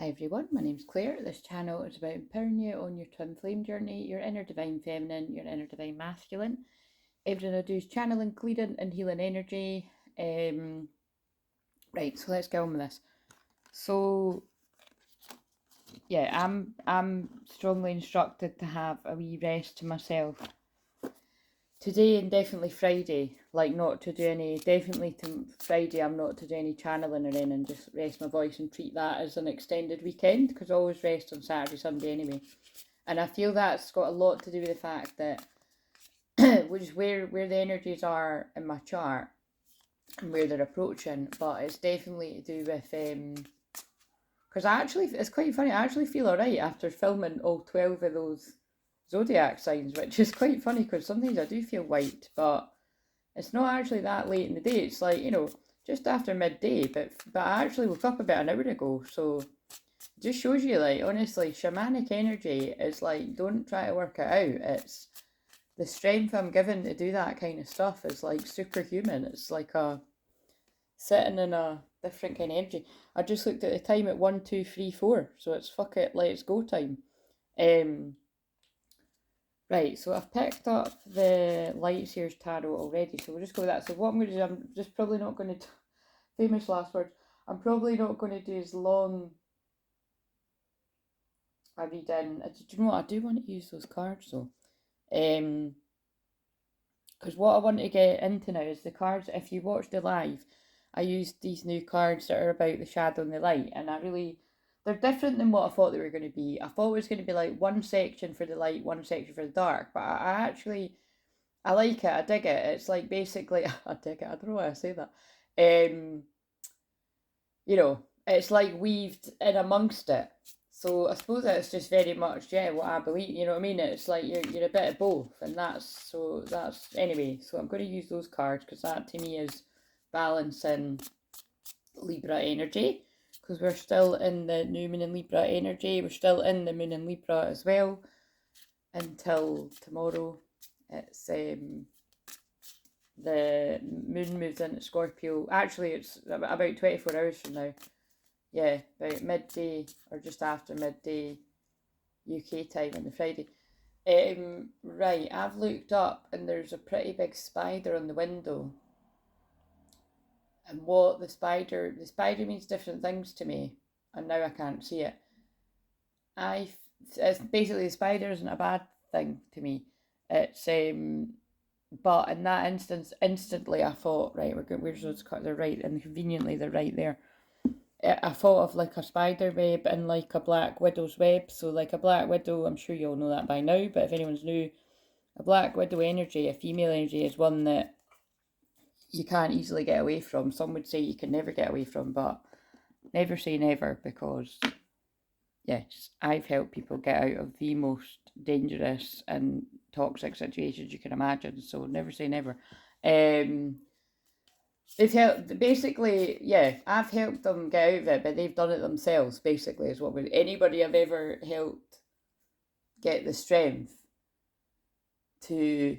Hi everyone, my name's Claire. This channel is about empowering you on your twin flame journey, your inner divine feminine, your inner divine masculine. Everything I do is channeling, clearing and healing energy. Right, so let's get on with this. So yeah, I'm strongly instructed to have a wee rest to myself today and definitely Friday. Like not to do any, definitely to Friday I'm not to do any channeling or anything, just rest my voice and treat that as an extended weekend, because I always rest on Saturday, Sunday anyway. And I feel that's got a lot to do with the fact that which is where the energies are in my chart and where they're approaching, but it's definitely to do with because it's quite funny, I actually feel alright after filming all 12 of those zodiac signs, which is quite funny because sometimes I do feel white, but it's not actually that late in the day. It's like, just after midday, but I actually woke up about an hour ago, so it just shows you, like, honestly, shamanic energy is like, don't try to work it out. It's the strength I'm given to do that kind of stuff is like superhuman. It's like sitting in a different kind of energy. I just looked at the time at 1, 2, 3, 4, so it's fuck it, let's go time. Right, so I've picked up the Lightseers Tarot already, so we'll just go with that. So what I'm going to do, I'm just probably not going to, famous last words, I'm probably not going to do as long a reading. Do you know what, I do want to use those cards though. Because what I want to get into now is the cards. If you watched the live, I used these new cards that are about the shadow and the light, and they're different than what I thought they were going to be. I thought it was going to be like one section for the light, one section for the dark, but I like it. I dig it. It's like basically, I dig it. I don't know why I say that. It's like weaved in amongst it. So I suppose it's just very much, what I believe. You know what I mean? It's like you're a bit of both, and that's anyway. So I'm going to use those cards because that to me is balancing Libra energy, because we're still in the new moon in Libra energy. We're still in the moon in Libra as well until tomorrow. It's the moon moves into Scorpio. Actually, it's about 24 hours from now. Yeah, about midday or just after midday UK time on the Friday. Right, I've looked up and there's a pretty big spider on the window. And what the spider means different things to me, and now I can't see it. It's basically, the spider isn't a bad thing to me. It's but in that instance, instantly I thought, right, where's those cards? They're right, and conveniently they're right there. I thought of like a spider web and like a black widow's web. So like a black widow, I'm sure you all know that by now, but if anyone's new, a black widow energy, a female energy, is one that you can't easily get away from. Some would say you can never get away from, but never say never, because yes, I've helped people get out of the most dangerous and toxic situations you can imagine, so never say never. They've helped, basically, I've helped them get out of it, but they've done it themselves, basically, is what anybody I've ever helped get the strength to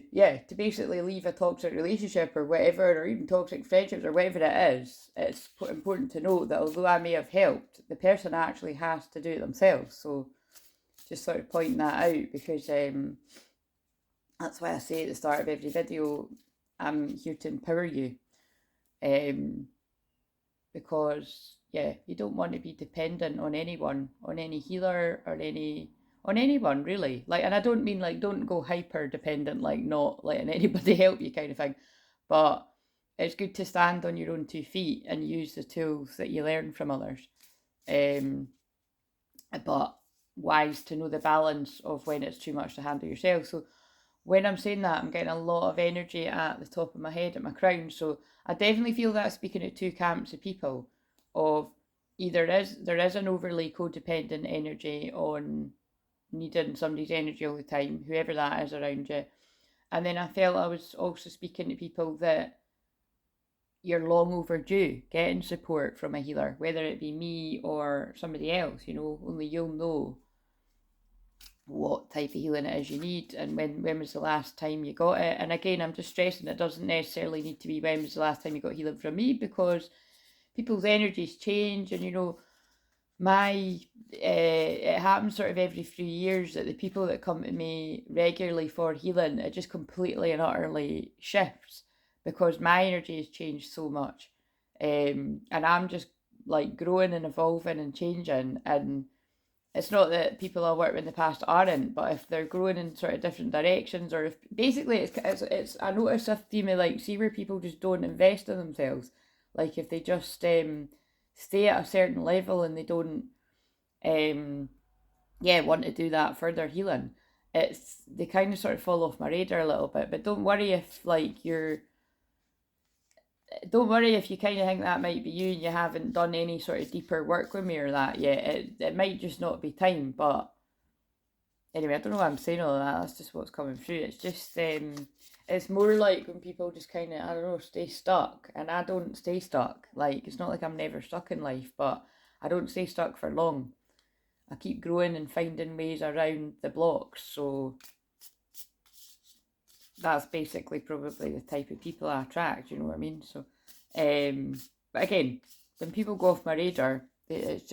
basically leave a toxic relationship or whatever, or even toxic friendships or whatever it is. It's important to note that although I may have helped, the person actually has to do it themselves. So just sort of pointing that out, because that's why I say at the start of every video, I'm here to empower you. Because you don't want to be dependent on anyone, on any healer or on anyone really. Like, and I don't mean like don't go hyper dependent, like not letting anybody help you kind of thing, but it's good to stand on your own 2 feet and use the tools that you learn from others. But wise to know the balance of when it's too much to handle yourself. So when I'm saying that, I'm getting a lot of energy at the top of my head, at my crown. So I definitely feel that speaking at two camps of people, of either there is an overly codependent energy on needing somebody's energy all the time, whoever that is around you. And then I felt I was also speaking to people that you're long overdue getting support from a healer, whether it be me or somebody else. Only you'll know what type of healing it is you need, and when was the last time you got it. And again, I'm just stressing it doesn't necessarily need to be when was the last time you got healing from me, because people's energies change, and my it happens sort of every few years that the people that come to me regularly for healing, it just completely and utterly shifts because my energy has changed so much. And I'm just like growing and evolving and changing. And it's not that people I worked with in the past aren't, but if they're growing in sort of different directions, or if basically it's I notice a theme of like, see where people just don't invest in themselves, like if they just stay at a certain level and they don't want to do that further healing, it's they kind of sort of fall off my radar a little bit. But don't worry if you kind of think that might be you and you haven't done any sort of deeper work with me or that yet. It might just not be time. But anyway, I don't know why I'm saying all of that. That's just what's coming through. It's just it's more like when people just kind of, I don't know, stay stuck. And I don't stay stuck. Like, it's not like I'm never stuck in life, but I don't stay stuck for long. I keep growing and finding ways around the blocks. So that's basically probably the type of people I attract, you know what I mean? So, but again, when people go off my radar, it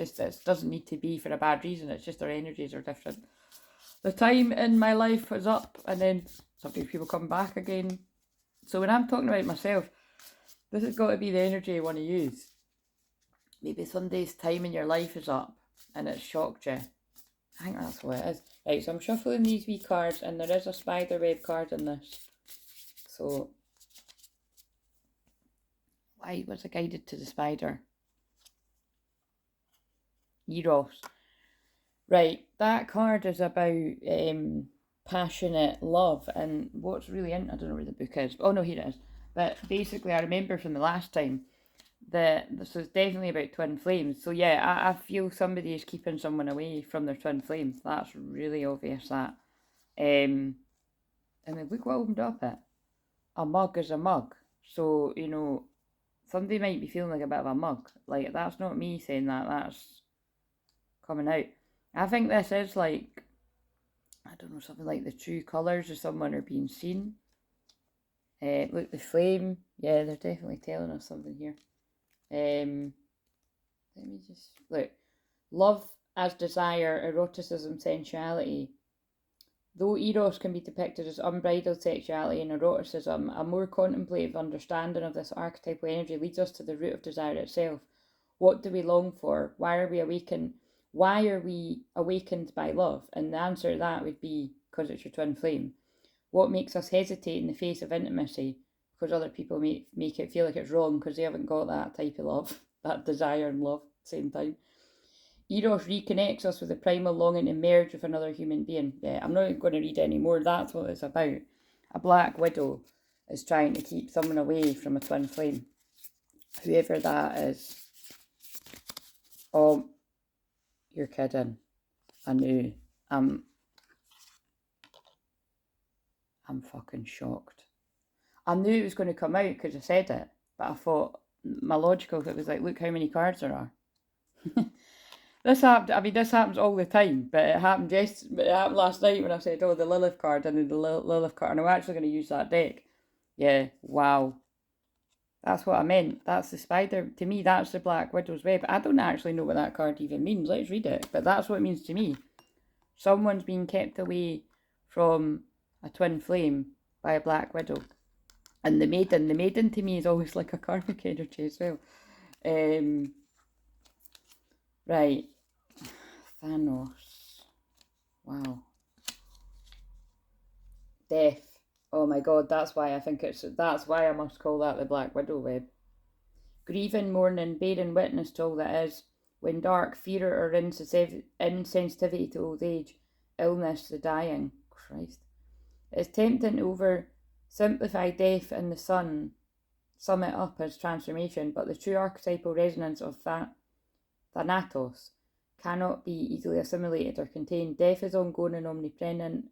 doesn't need to be for a bad reason. It's just their energies are different. The time in my life was up, and then sometimes people come back again. So when I'm talking about myself, this has got to be the energy I want to use. Maybe Sunday's time in your life is up, and it's shocked you. I think that's what it is. Right, so I'm shuffling these wee cards, and there is a spider web card in this. So, why was it guided to the spider? Eros. Right, that card is about passionate love, and what's really I don't know where the book is. Oh no, here it is. But basically, I remember from the last time that this was definitely about twin flames. So yeah, I feel somebody is keeping someone away from their twin flame. That's really obvious. That. And then look what opened up it. A mug is a mug. So, you know, somebody might be feeling like a bit of a mug. Like, that's not me saying that. That's coming out. I think this is like, I don't know, something like the true colours of someone are being seen. Look, the flame. Yeah, they're definitely telling us something here. Let me just look. Love as desire, eroticism, sensuality. Though Eros can be depicted as unbridled sexuality and eroticism, a more contemplative understanding of this archetypal energy leads us to the root of desire itself. What do we long for? Why are we awakened? Why are we awakened by love? And the answer to that would be because it's your twin flame. What makes us hesitate in the face of intimacy? Because other people make it feel like it's wrong because they haven't got that type of love, that desire and love at the same time. Eros reconnects us with the primal longing to merge with another human being. Yeah, I'm not going to read any more. That's what it's about. A black widow is trying to keep someone away from a twin flame. Whoever that is. Oh, you're kidding. I knew. I'm fucking shocked. I knew it was going to come out because I said it, but I thought my logical thought was like, look how many cards there are. This happens all the time, but it happened last night when I said, oh, the Lilith card, and then the Lilith card, and I'm actually going to use that deck. Yeah, wow. That's what I meant. That's the spider. To me, that's the Black Widow's web. I don't actually know what that card even means. Let's read it. But that's what it means to me. Someone's being kept away from a twin flame by a Black Widow. And the maiden to me is always like a karmic energy as well. Right. Thanos. Wow. Death. Oh my god, that's why I must call that the Black Widow web. Grieving, mourning, bearing witness to all that is, when dark, fear or insensitivity to old age, illness, the dying. Christ. It's tempting to oversimplify death and the sun, sum it up as transformation, but the true archetypal resonance of Thanatos cannot be easily assimilated or contained. Death is ongoing and omnipresent,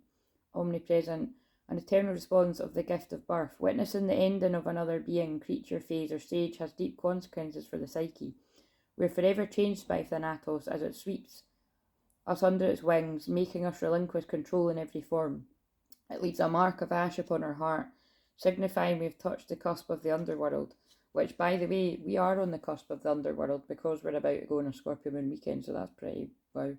an eternal response of the gift of birth. Witnessing the ending of another being, creature, phase, or stage has deep consequences for the psyche. We are forever changed by Thanatos as it sweeps us under its wings, making us relinquish control in every form. It leaves a mark of ash upon our heart, signifying we have touched the cusp of the underworld. which, by the way, we are on the cusp of the underworld because we're about to go on a Scorpio moon weekend, so that's pretty wow.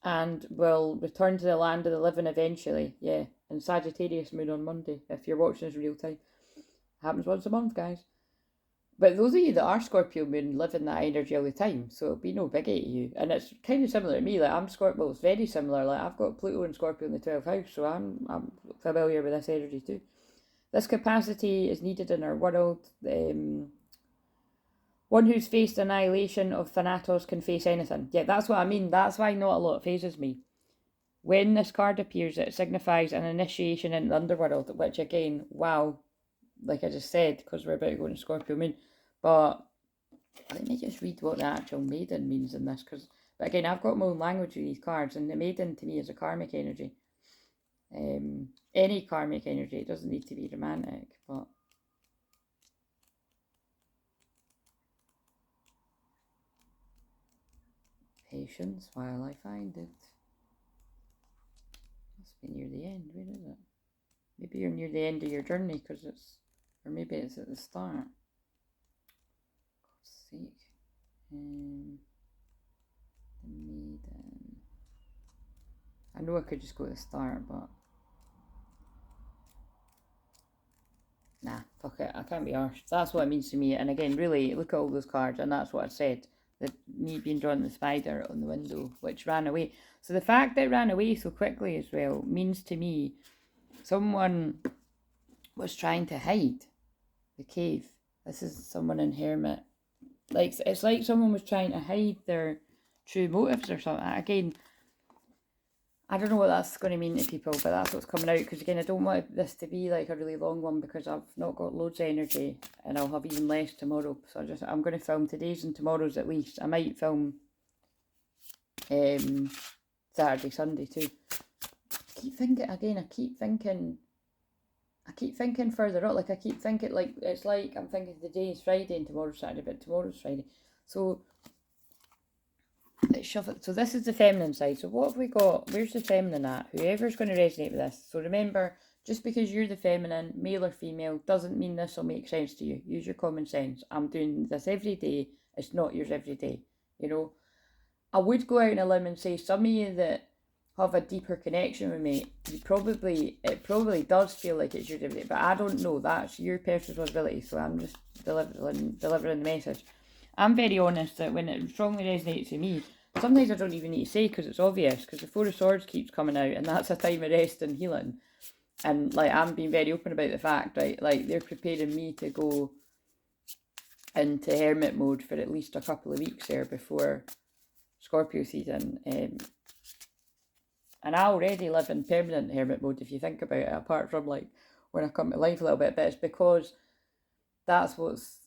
And we'll return to the land of the living eventually, yeah, and Sagittarius moon on Monday, if you're watching this real time. Happens once a month, guys. But those of you that are Scorpio moon live in that energy all the time, so it'll be no biggie to you. And it's kind of similar to me, like I'm Scorpio, well, it's very similar, like I've got Pluto and Scorpio in the 12th house, so I'm familiar with this energy too. This capacity is needed in our world. One who's faced annihilation of Thanatos can face anything. Yeah, that's what I mean. That's why not a lot phases me. When this card appears, it signifies an initiation in the underworld, which again, wow, like I just said, because we're about to go into Scorpio moon. But let me just read what the actual maiden means in this, but again, I've got my own language with these cards, and the maiden to me is a karmic energy. Any karmic energy, it doesn't need to be romantic, but patience while I find it. Must be near the end. Where is it? Maybe you're near the end of your journey because it's, or maybe it's at the start. God's sake. The maiden. I know I could just go to the start, but nah, fuck it. I can't be arsed. That's what it means to me. And again, really, look at all those cards, and that's what I said. That me being drawn the spider on the window, which ran away. So the fact that it ran away so quickly as well means to me someone was trying to hide the cave. This is someone in Hermit. Like, it's like someone was trying to hide their true motives or something. Again, I don't know what that's going to mean to people, but that's what's coming out. Because again, I don't want this to be like a really long one because I've not got loads of energy and I'll have even less tomorrow. So I'm going to film today's and tomorrow's at least. I might film Saturday, Sunday too. I keep thinking further up. Like I keep thinking, like it's like I'm thinking today is Friday and tomorrow's Saturday, but tomorrow's Friday. So let's shove it. So this is the feminine side. So what have we got? Where's the feminine at? Whoever's going to resonate with this. So remember, just because you're the feminine, male or female, doesn't mean this will make sense to you. Use your common sense. I'm doing this every day. It's not yours every day. You know, I would go out on a limb and say some of you that have a deeper connection with me, it probably does feel like it's your every day, but I don't know. That's your personal responsibility. So I'm just delivering the message. I'm very honest that when it strongly resonates with me, sometimes I don't even need to say because it's obvious, because the Four of Swords keeps coming out and that's a time of rest and healing. And like I'm being very open about the fact, right? Like they're preparing me to go into hermit mode for at least a couple of weeks there before Scorpio season. And I already live in permanent hermit mode if you think about it, apart from like when I come to life a little bit, but it's because that's what's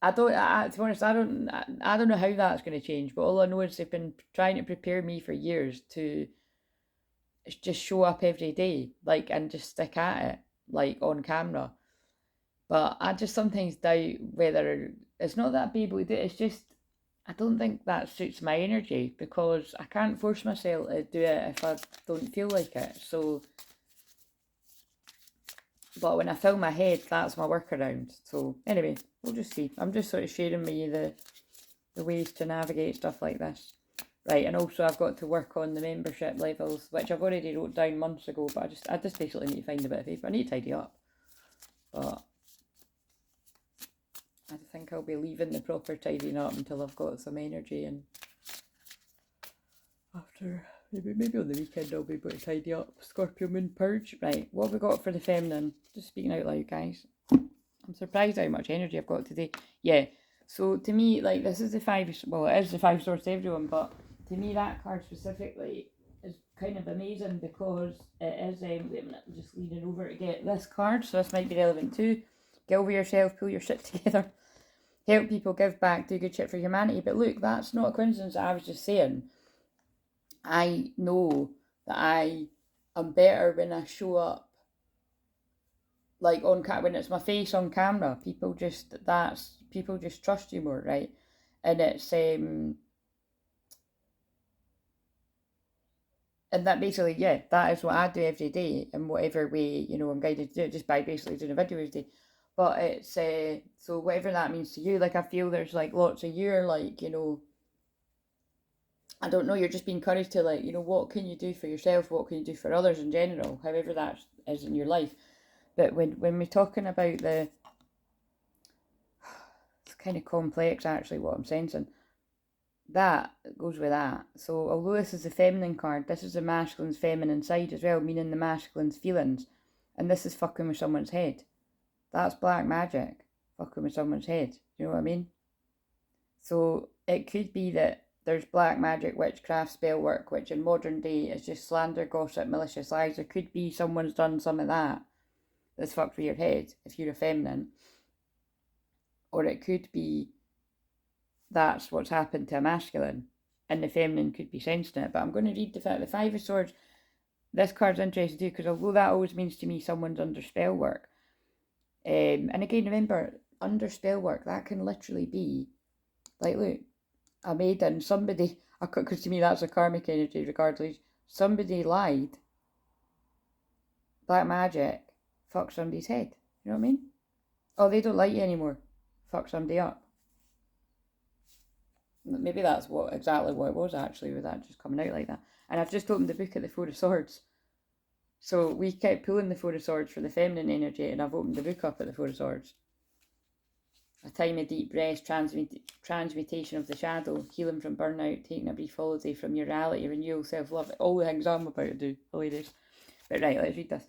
to be honest, I don't know how that's going to change, but all I know is they've been trying to prepare me for years to just show up every day, like, and just stick at it, like, on camera. But I just sometimes doubt whether, it's not that I'd be able to do it, it's just, I don't think that suits my energy, because I can't force myself to do it if I don't feel like it, so... But when I fill my head, that's my workaround. So anyway, we'll just see. I'm just sort of sharing with you the ways to navigate stuff like this. Right, and also I've got to work on the membership levels, which I've already wrote down months ago, but I just basically need to find a bit of paper. I need to tidy up. But I think I'll be leaving the proper tidying up until I've got some energy, and after... Maybe on the weekend I'll be able to tidy up. Scorpio moon purge. Right, what have we got for the feminine? Just speaking out loud, guys. I'm surprised how much energy I've got today. Yeah, so to me, like, this is the five... Well, it is the 5 swords to everyone, but to me that card specifically is kind of amazing because it is... wait a minute, I'm just leaning over to get this card, so this might be relevant too. Get over yourself, pull your shit together. Help people, give back, do good shit for humanity. But look, that's not a coincidence that I was just saying. I know that I am better when I show up, like on when it's my face on camera. People just trust you more, right? And it's and that basically, yeah, that is what I do every day in whatever way, you know, I'm guided to do it, just by basically doing a video every day. But it's, so whatever that means to you, like, I feel there's, like, lots of you are, like, I don't know, you're just being encouraged to, like, what can you do for yourself? What can you do for others in general? However that is in your life. But when we're talking about it's kind of complex, actually, what I'm sensing. That goes with that. So although this is the feminine card, this is the masculine's feminine side as well, meaning the masculine's feelings. And this is fucking with someone's head. That's black magic. Fucking with someone's head. You know what I mean? So it could be that there's black magic, witchcraft, spell work, which in modern day is just slander, gossip, malicious lies. There could be someone's done some of that that's fucked with your head if you're a feminine. Or it could be that's what's happened to a masculine, and the feminine could be sensing it. But I'm going to read the Five of Swords. This card's interesting too, because although that always means to me someone's under spell work, and again, remember, under spell work, that can literally be, like, look, a maiden, somebody, because to me that's a karmic energy regardless, somebody lied, black magic, fuck somebody's head, you know what I mean? Oh, they don't like you anymore, fuck somebody up. Maybe that's exactly what it was, actually, with that just coming out like that. And I've just opened the book at the Four of Swords. So we kept pulling the Four of Swords for the feminine energy, and I've opened the book up at the Four of Swords. A time of deep rest, transmutation of the shadow, healing from burnout, taking a brief holiday from your reality, renewal, self-love, all the things I'm about to do, ladies. But right, let's read this.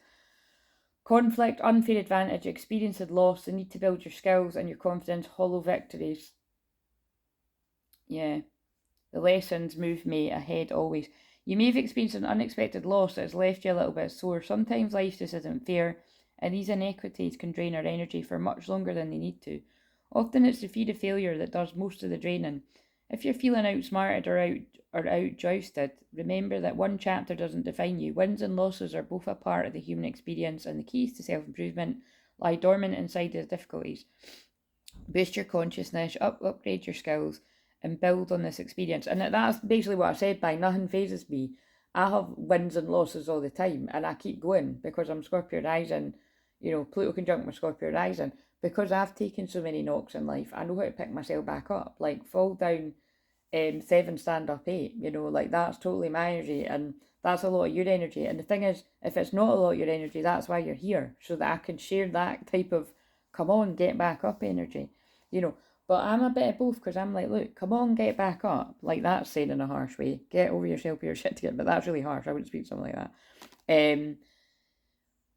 Conflict, unfair advantage, experience and loss, the need to build your skills and your confidence, hollow victories. Yeah. The lessons move me ahead always. You may have experienced an unexpected loss that has left you a little bit sore. Sometimes life just isn't fair, and these inequities can drain our energy for much longer than they need to. Often it's the fear of failure that does most of the draining. If you're feeling outsmarted or outjousted, remember that one chapter doesn't define you. Wins and losses are both a part of the human experience, and the keys to self-improvement lie dormant inside the difficulties. Boost your consciousness, upgrade your skills, and build on this experience. And that's basically what I said by nothing phases me. I have wins and losses all the time, and I keep going because I'm Scorpio rising, Pluto conjunct with Scorpio rising. Because I've taken so many knocks in life, I know how to pick myself back up. Like, fall down 7, stand up 8, like, that's totally my energy, and that's a lot of your energy. And the thing is, if it's not a lot of your energy, that's why you're here, so that I can share that type of come on, get back up energy, But I'm a bit of both, because I'm like, look, come on, get back up. Like, that's saying in a harsh way. Get over yourself, your shit together. But that's really harsh. I wouldn't speak to something like that.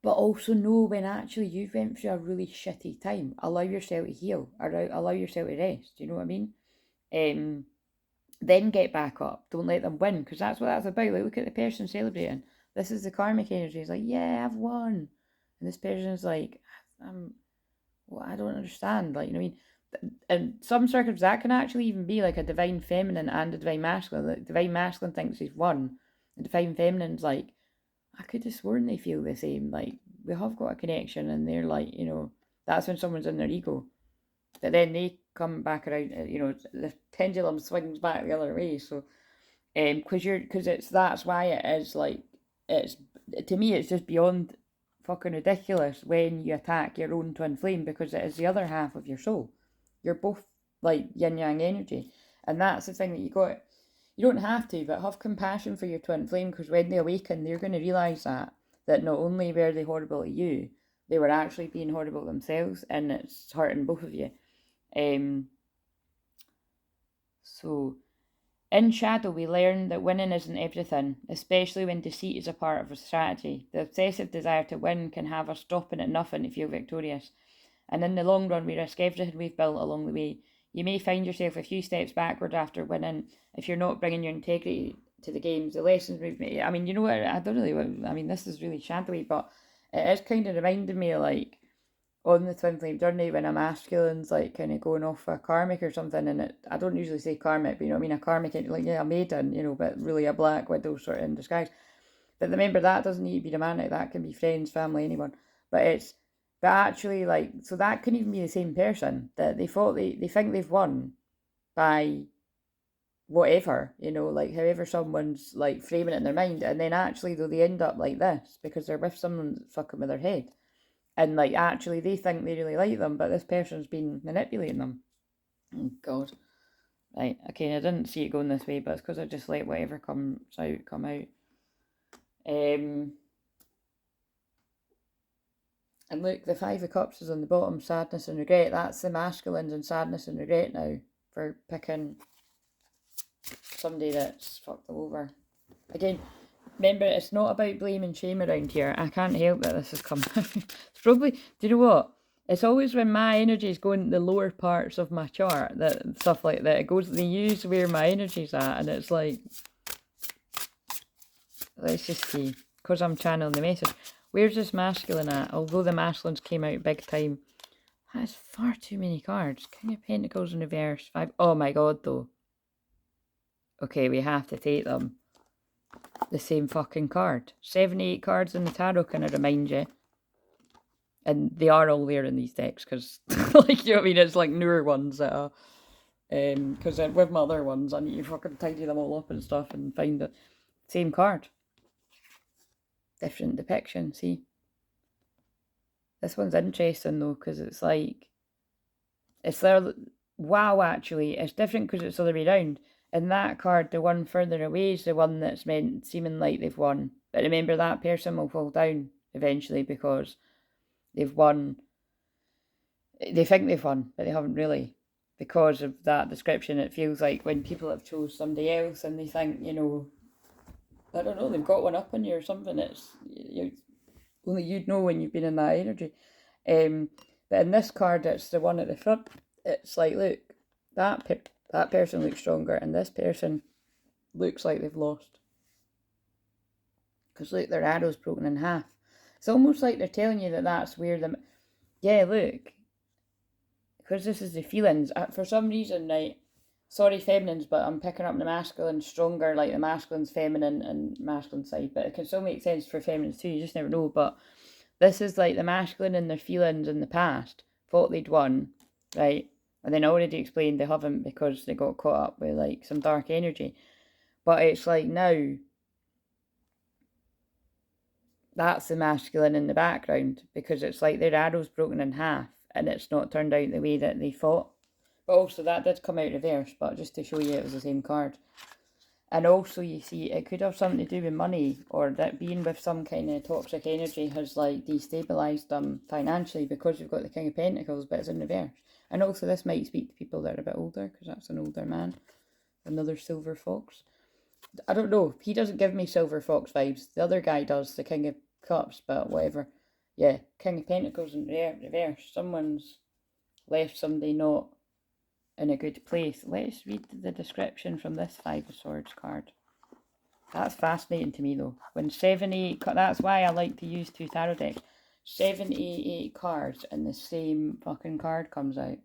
But also know when actually you've went through a really shitty time. Allow yourself to heal. Allow yourself to rest. Do you know what I mean? Then get back up. Don't let them win, because that's what that's about. Like, look at the person celebrating. This is the karmic energy. It's like, yeah, I've won. And this person's like, I don't understand. Like, you know what I mean? In some circles, that can actually even be like a divine feminine and a divine masculine. The divine masculine thinks he's won. The divine feminine's like, I could have sworn they feel the same. Like, we have got a connection, and they're like, that's when someone's in their ego. But then they come back around, the pendulum swings back the other way. So, that's why it is like, to me, it's just beyond fucking ridiculous when you attack your own twin flame, because it is the other half of your soul. You're both like yin yang energy, and that's the thing that you don't have to, but have compassion for your twin flame, because when they awaken, they're going to realise that not only were they horrible to you, they were actually being horrible themselves, and it's hurting both of you. So, in shadow, we learn that winning isn't everything, especially when deceit is a part of a strategy. The obsessive desire to win can have us stopping at nothing to feel victorious. And in the long run, we risk everything we've built along the way. You may find yourself a few steps backward after winning if you're not bringing your integrity to the games. The lessons we've made. I mean, you know what? I don't really. I mean, this is really shadowy, but it is kind of reminding me, like, on the twin flame journey, when a masculine's like kind of going off a karmic or something, and I don't usually say karmic, but you know what I mean, a karmic, like, yeah, a maiden, but really a black widow sort of in disguise. But remember, that doesn't need to be romantic. That can be friends, family, anyone. But actually, like, so that can even be the same person that they think they've won by whatever, like however someone's like framing it in their mind, and then actually though they end up like this because they're with someone fucking with their head. And like actually they think they really like them, but this person's been manipulating them. Oh God. Right, okay, I didn't see it going this way, but it's because I just let whatever comes out come out. And look, the Five of Cups is on the bottom, sadness and regret. That's the masculines and sadness and regret now for picking somebody that's fucked them over. Again, remember, it's not about blame and shame around here. I can't help that this has come out. It's probably, do you know what? It's always when my energy is going the lower parts of my chart, that stuff like that. It goes, they use where my energy's at, and it's like, let's just see, because I'm channeling the message. Where's this masculine at? Although the masculines came out big time. That's far too many cards. King of Pentacles in reverse. 5. Oh my God, though. Okay, we have to take them. The same fucking card. 78 cards in the tarot, can I remind you? And they are all there in these decks, because, like, you know what I mean? It's like newer ones that are, because with my other ones, I need to fucking tidy them all up and stuff and find it. Same card. Different depiction, see? This one's interesting, though, because it's like, it's there, wow, actually, it's different because it's the other way around. In that card, the one further away is the one that's meant seeming like they've won. But remember, that person will fall down eventually because they've won. They think they've won, but they haven't really. Because of that description, it feels like when people have chose somebody else and they think, you know, I don't know, they've got one up on you or something. It's only you'd know when you've been in that energy. But in this card, it's the one at the front. It's like, look, that person looks stronger, and this person looks like they've lost. Because look, their arrow's broken in half. It's almost like they're telling you that that's where the... Yeah, look. Because this is the feelings. For some reason, right, sorry feminines, but I'm picking up the masculine stronger, like the masculine's feminine and masculine side. But it can still make sense for feminines too, you just never know. But this is like the masculine and their feelings in the past. Thought they'd won, right? And then I already explained they haven't because they got caught up with like some dark energy. But it's like now, that's the masculine in the background because it's like their arrow's broken in half and it's not turned out the way that they thought. But also that did come out reverse, but just to show you it was the same card. And also you see it could have something to do with money, or that being with some kind of toxic energy has like destabilised them financially because you've got the King of Pentacles but it's in reverse. And also this might speak to people that are a bit older because that's an older man. Another silver fox. I don't know. He doesn't give me silver fox vibes. The other guy does, the King of Cups, but whatever. Yeah, King of Pentacles in reverse. Someone's left somebody not in a good place. Let's read the description from this Five of Swords card. That's fascinating to me though. When 78, that's why I like to use two tarot decks. 78 cards and the same fucking card comes out.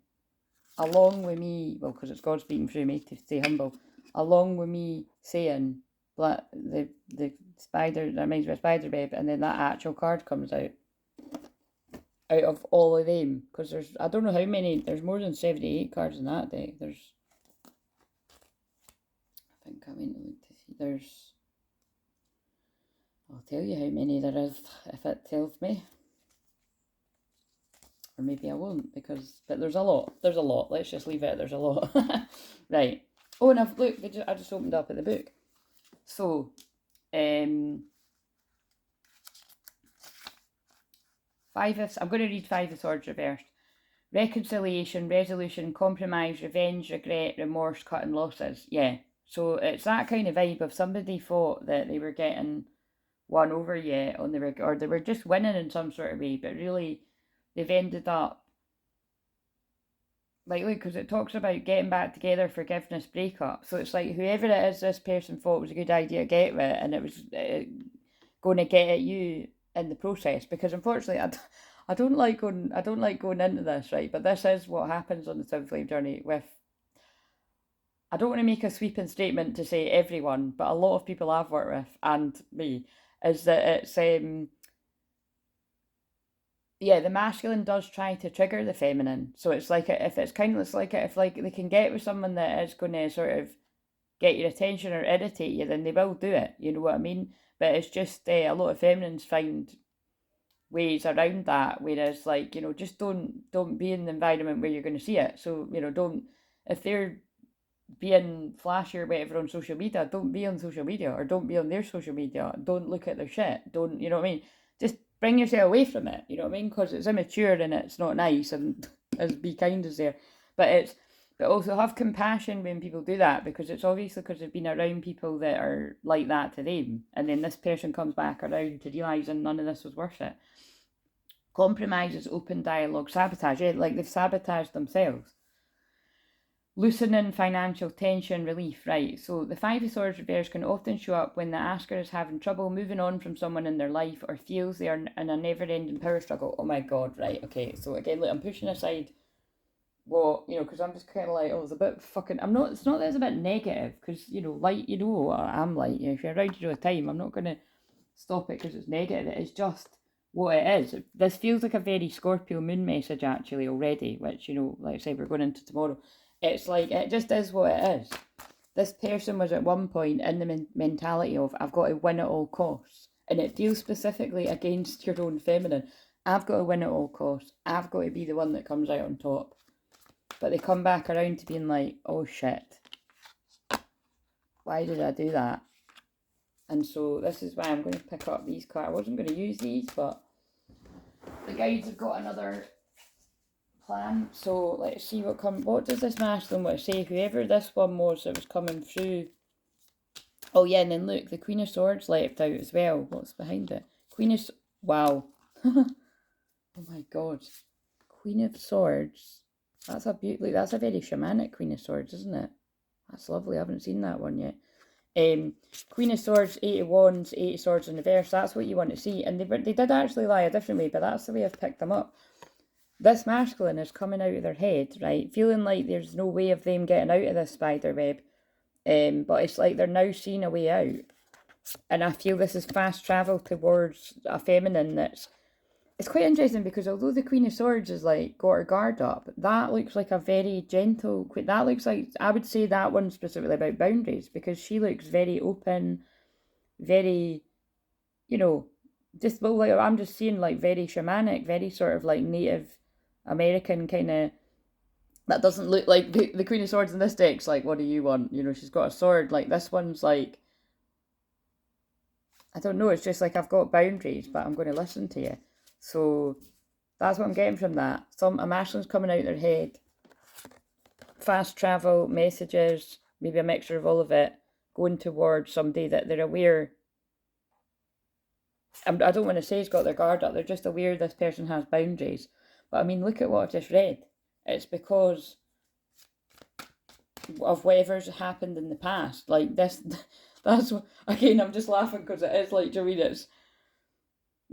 Along with me, well, because it's God speaking through me to stay humble. Along with me saying, the spider, that reminds me of spider web, and then that actual card comes out of all of them, because there's, I don't know how many, there's more than 78 cards in that deck. There's, I think I went to look to see, there's, I'll tell you how many there is if it tells me. Or maybe I won't, because, but there's a lot, let's just leave it, there's a lot. Right. Oh, and I've, look, I just opened up at the book. So, I'm going to read Five of Swords reversed. Reconciliation, resolution, compromise, revenge, regret, remorse, cutting losses. Yeah. So it's that kind of vibe of somebody thought that they were getting one over yet on the or they were just winning in some sort of way, but really they've ended up like, look, because it talks about getting back together, forgiveness, breakup. So it's like whoever it is this person thought it was a good idea to get with, and it was going to get at you in the process. Because unfortunately, I don't like going into this, right? But this is what happens on the Twinflame journey with. I don't want to make a sweeping statement to say everyone, but a lot of people I've worked with and me is that it's yeah, the masculine does try to trigger the feminine. So it's like if it's kind of, it's like if like they can get with someone that is going to sort of get your attention or irritate you, then they will do it. You know what I mean? But it's just a lot of feminines find ways around that, whereas like, you know, just don't be in the environment where you're going to see it. So, you know, don't, if they're being flashy or whatever on social media, don't be on social media, or don't be on their social media, don't look at their shit, don't, you know what I mean, just bring yourself away from it, you know what I mean, because it's immature and it's not nice, and as Be Kind is there, but also have compassion when people do that, because it's obviously because they've been around people that are like that to them, and then this person comes back around to realising none of this was worth it. Compromise is open dialogue. Sabotage, yeah, like they've sabotaged themselves. Loosening financial tension, relief, right? So the Five of Swords reverse can often show up when the asker is having trouble moving on from someone in their life, or feels they are in a never-ending power struggle. Oh my god, right, okay. So again, look, I'm pushing aside what, you know, because I'm just kind of like, oh, it's a bit fucking, I'm not, it's not that it's a bit negative, because, you know, light, you know, I'm light, you know, if you're around you all the time, I'm not going to stop it because it's negative. It's just what it is. This feels like a very Scorpio moon message actually already, which, you know, like I said, we're going into tomorrow. It's like, it just is what it is. This person was at one point in the mentality of, I've got to win at all costs. And it feels specifically against your own feminine. I've got to win at all costs. I've got to be the one that comes out on top. But they come back around to being like, oh shit, why did I do that? And so this is why I'm going to pick up these cards. I wasn't going to use these, but the guides have got another plan. So let's see what does this masculine want to say? Whoever this one was that was coming through. Oh yeah, and then look, the Queen of Swords left out as well. What's behind it? Queen of, wow. Oh my god. Queen of Swords. That's a beautiful, that's a very shamanic Queen of Swords, isn't it? That's lovely. I haven't seen that one yet. Queen of Swords, Eight of Wands, Eight of Swords in reverse. That's what you want to see. And they did actually lie a different way, but that's the way I've picked them up. This masculine is coming out of their head, right? Feeling like there's no way of them getting out of this spider web. But it's like they're now seeing a way out. And I feel this is fast travel towards a feminine that's... It's quite interesting because although the Queen of Swords is like got her guard up, that looks like a very gentle... That looks like... I would say that one specifically about boundaries, because she looks very open, very, you know, just, well, like, I'm just seeing like very shamanic, very sort of like Native American kind of... That doesn't look like the Queen of Swords in this deck's like, what do you want? You know, she's got a sword. Like, this one's like... I don't know, it's just like, I've got boundaries, but I'm going to listen to you. So that's what I'm getting from that. A masculine's coming out their head. Fast travel, messages, maybe a mixture of all of it, going towards somebody that they're aware. I don't want to say he's got their guard up. They're just aware this person has boundaries. But I mean, look at what I've just read. It's because of whatever's happened in the past. Like this, that's, again, I'm just laughing because it is like, Jareen,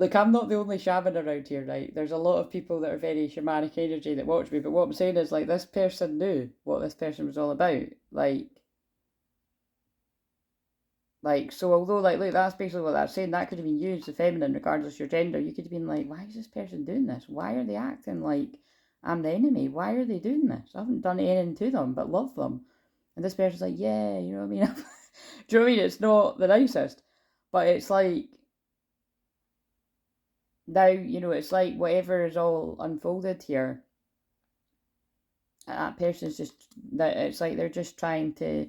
like, I'm not the only shaman around here, right? There's a lot of people that are very shamanic energy that watch me, but what I'm saying is, like, this person knew what this person was all about. Like, so although, like, look, that's basically what that's saying. That could have been used, the feminine, regardless of your gender. You could have been like, why is this person doing this? Why are they acting like I'm the enemy? Why are they doing this? I haven't done anything to them but love them. And this person's like, yeah, you know what I mean? Do you know what I mean? It's not the nicest. But it's like, now, you know, it's like whatever is all unfolded here, that person's just, that it's like they're just trying to,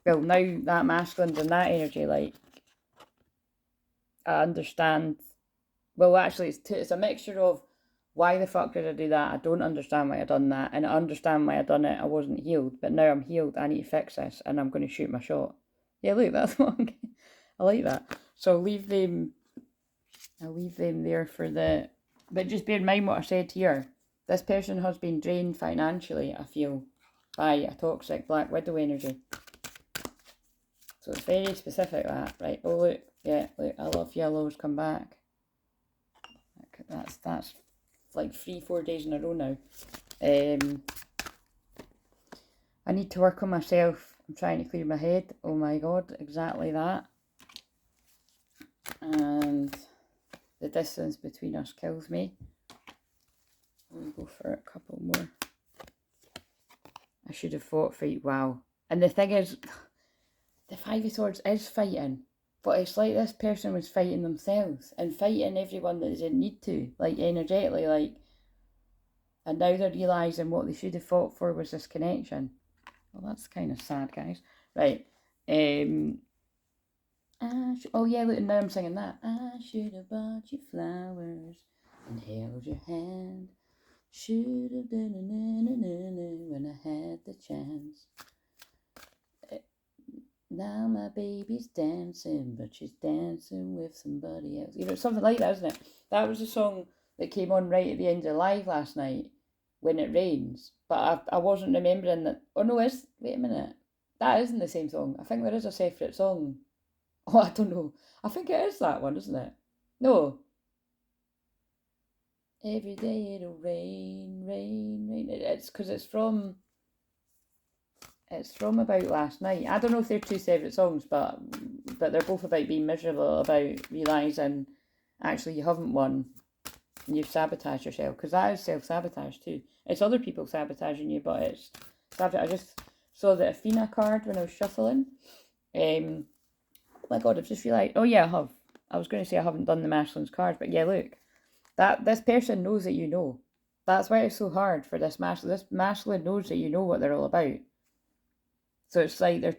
well, now that masculine's in that energy, like, I understand, well, actually, it's a mixture of, why the fuck did I do that? I don't understand why I done that, and I understand why I done it. I wasn't healed, but now I'm healed. I need to fix this, and I'm going to shoot my shot. Yeah, look, that's what I'm getting. I like that. So I'll leave them there for the... But just bear in mind what I said here. This person has been drained financially, I feel, by a toxic Black Widow energy. So it's very specific, that, right? Oh, look. Yeah, look, I love yellows come back. That's like 3-4 days in a row now. I need to work on myself. I'm trying to clear my head. Oh my god, exactly that. And the distance between us kills me. We'll go for a couple more. I should have fought for you. Wow. And the thing is, the Five of Swords is fighting. But it's like this person was fighting themselves and fighting everyone that they didn't need to, like energetically, like, and now they're realising what they should have fought for was this connection. Well, that's kind of sad, guys. Right. Oh yeah, look, now I'm singing that. I should have bought you flowers and held your hand. Should have done when I had the chance. Now my baby's dancing, but she's dancing with somebody else. You know, something like that, isn't it? That was the song that came on right at the end of live last night, When It Rains. But I wasn't remembering that. Oh no, wait a minute. That isn't the same song. I think there is a separate song. Oh, I don't know. I think it is that one, isn't it? No. Every day it'll rain, rain, rain. It's because it's from about last night. I don't know if they're two separate songs, but they're both about being miserable, about realising actually you haven't won and you've sabotaged yourself. Because that is self-sabotage too. It's other people sabotaging you, but it's sabotage. I just saw the Athena card when I was shuffling. Oh my god, I've just realised. Oh yeah, I have. I was going to say I haven't done the masculine's card, but yeah, look. This person knows that you know. That's why it's so hard for this masculine. This masculine knows that you know what they're all about. So it's like they're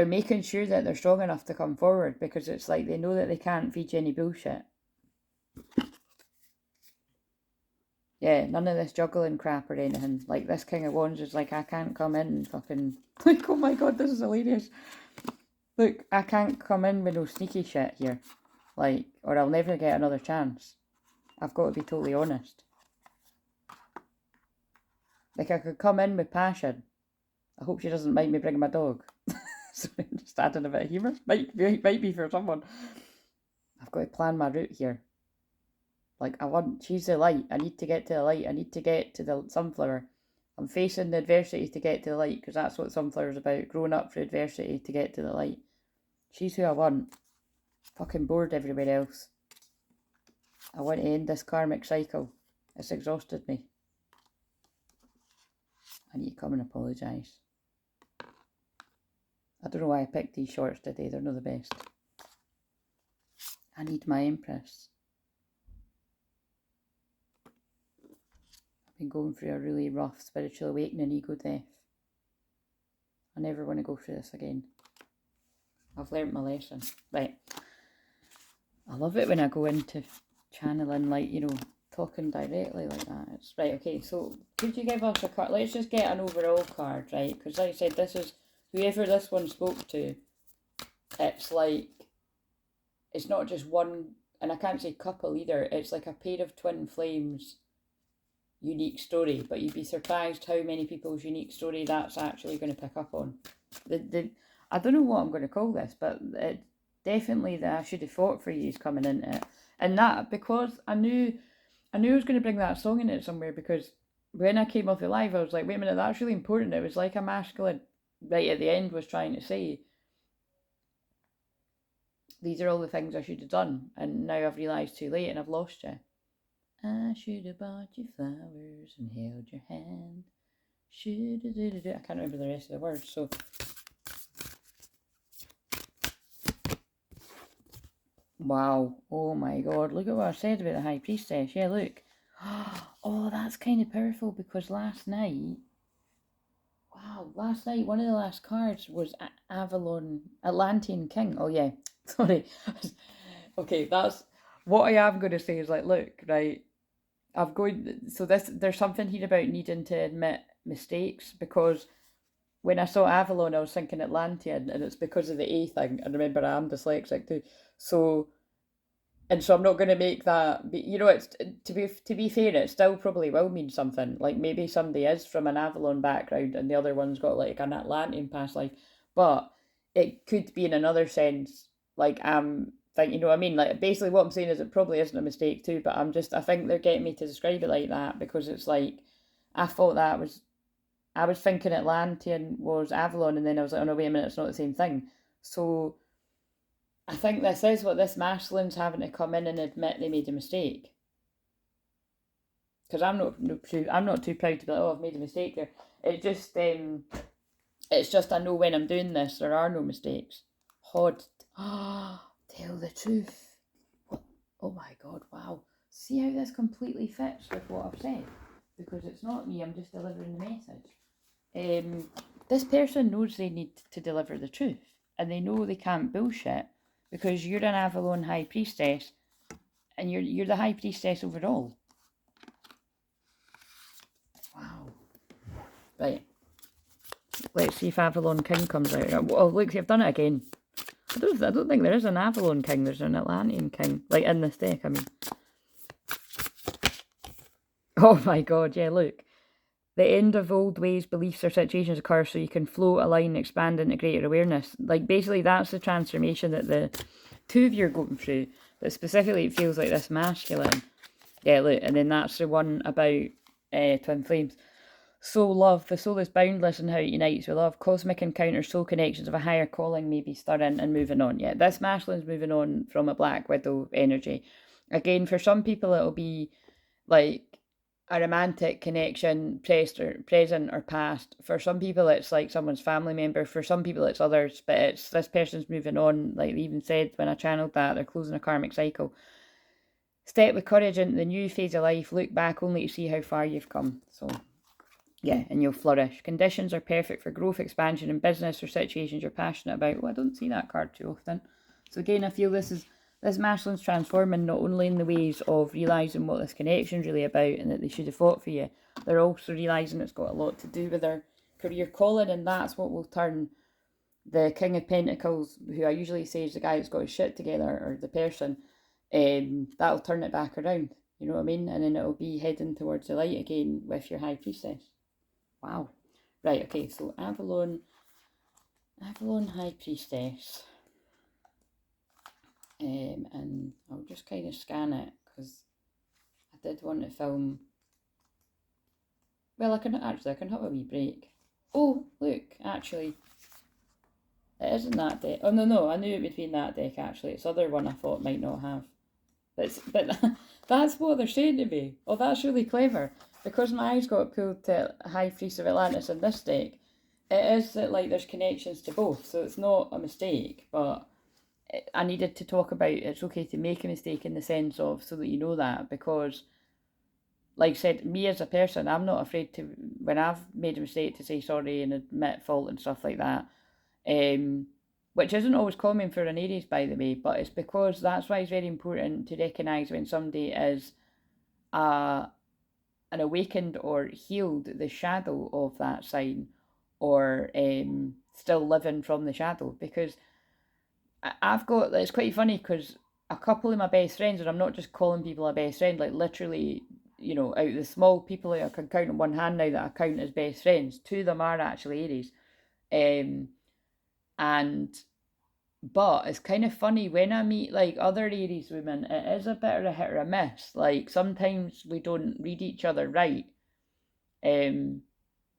making sure that they're strong enough to come forward, because it's like they know that they can't feed you any bullshit. Yeah, none of this juggling crap or anything. Like, this King of Wands is like, I can't come in and fucking... Like, oh my god, this is hilarious. Look, I can't come in with no sneaky shit here. Like, or I'll never get another chance. I've got to be totally honest. Like, I could come in with passion. I hope she doesn't mind me bringing my dog. Sorry, I'm just adding a bit of humour. Might be for someone. I've got to plan my route here. Like, she's the light. I need to get to the light. I need to get to the sunflower. I'm facing the adversity to get to the light, because that's what sunflower's about. Growing up through adversity to get to the light. She's who I want. Fucking bored everywhere else. I want to end this karmic cycle. It's exhausted me. I need to come and apologise. I don't know why I picked these shorts today. They're not the best. I need my Empress. I've been going through a really rough spiritual awakening, ego death. I never want to go through this again. I've learnt my lesson. Right. I love it when I go into channeling, like, talking directly like that. It's right, okay, so could you give us a card? Let's just get an overall card, right? Because like I said, this is, whoever this one spoke to, it's like, it's not just one, and I can't say couple either, it's like a pair of twin flames unique story, but you'd be surprised how many people's unique story that's actually going to pick up on. I don't know what I'm going to call this, but it definitely that I should have fought for you is coming into it. And that, because I knew I was going to bring that song in it somewhere, because when I came off the live, I was like, wait a minute, that's really important. It was like a masculine right at the end was trying to say, these are all the things I should have done, and now I've realised too late and I've lost you. I should have bought you flowers and held your hand. I can't remember the rest of the words, so... Wow. Oh my god. Look at what I said about the High Priestess. Yeah, look. Oh, that's kind of powerful, because last night... Wow, last night, one of the last cards was Atlantean King. Oh yeah, sorry. Okay, that's... What I am going to say is, like, look, right... there's something here about needing to admit mistakes, because when I saw Avalon, I was thinking Atlantean, and it's because of the A thing. And remember, I am dyslexic too. So I'm not going to make that, it's, to be fair, it still probably will mean something. Like, maybe somebody is from an Avalon background and the other one's got like an Atlantean past life, but it could be in another sense, like, you know what I mean? Like, basically what I'm saying is it probably isn't a mistake too, but I think they're getting me to describe it like that, because it's like, I was thinking Atlantean was Avalon, and then I was like, oh no, wait a minute, it's not the same thing. So I think this is what this masculine's having to come in and admit they made a mistake. Because I'm not too proud to be like, oh, I've made a mistake there. It's just I know when I'm doing this, there are no mistakes. pod. Tell the truth. What? Oh my god, wow. See how this completely fits with what I've said? Because it's not me, I'm just delivering the message. This person knows they need to deliver the truth, and they know they can't bullshit, because you're an Avalon High Priestess, and you're the High Priestess over all. Wow. Right. Let's see if Avalon King comes out. Oh, look, you've done it again. I don't think there is an Avalon King. There's an Atlantean King. Like, in this deck, I mean. Oh my god, yeah, look. The end of old ways, beliefs, or situations occur so you can float, align, expand into greater awareness. Like, basically, that's the transformation that the two of you are going through. But specifically, it feels like this masculine. Yeah, look, and then that's the one about twin flames. Soul love. The soul is boundless in how it unites with love. Cosmic encounters, soul connections of a higher calling may be stirring and moving on. Yeah, this masculine's moving on from a Black Widow energy. Again, for some people, it'll be like a romantic connection, present or past. For some people, it's like someone's family member. For some people, it's others. But it's this person's moving on. Like they even said when I channeled that, they're closing a karmic cycle. Step with courage into the new phase of life. Look back only to see how far you've come. So, yeah, and you'll flourish. Conditions are perfect for growth, expansion in business or situations you're passionate about. Well, I don't see that card too often. So again, I feel this masculine's transforming not only in the ways of realising what this connection's really about and that they should have fought for you, they're also realising it's got a lot to do with their career calling, and that's what will turn the King of Pentacles, who I usually say is the guy that's got his shit together, or the person, that'll turn it back around. You know what I mean? And then it'll be heading towards the light again with your High Priestess. Wow. Right, okay, so Avalon High Priestess. And I'll just kind of scan it, because I did want to film. Well, I can have a wee break. Oh, look, actually, it isn't that deck. Oh, no, I knew it would be in that deck, actually. It's the other one I thought might not have. But that's what they're saying to me. Oh, that's really clever. Because my eyes got pulled to High Priest of Atlantis in this deck, it is that, like, there's connections to both, so it's not a mistake, but I needed to talk about it's okay to make a mistake in the sense of, so that you know that, because, like I said, me as a person, I'm not afraid to, when I've made a mistake, to say sorry and admit fault and stuff like that, which isn't always common for an Aries, by the way, but it's because that's why it's very important to recognise when somebody is an awakened or healed the shadow of that sign, or still living from the shadow. Because I've got, it's quite funny, because a couple of my best friends, and I'm not just calling people a best friend, like literally, you know, out of the small people that I can count on one hand now that I count as best friends, two of them are actually Aries. But it's kind of funny when I meet like other Aries women, it is a bit of a hit or a miss. Like sometimes we don't read each other right. And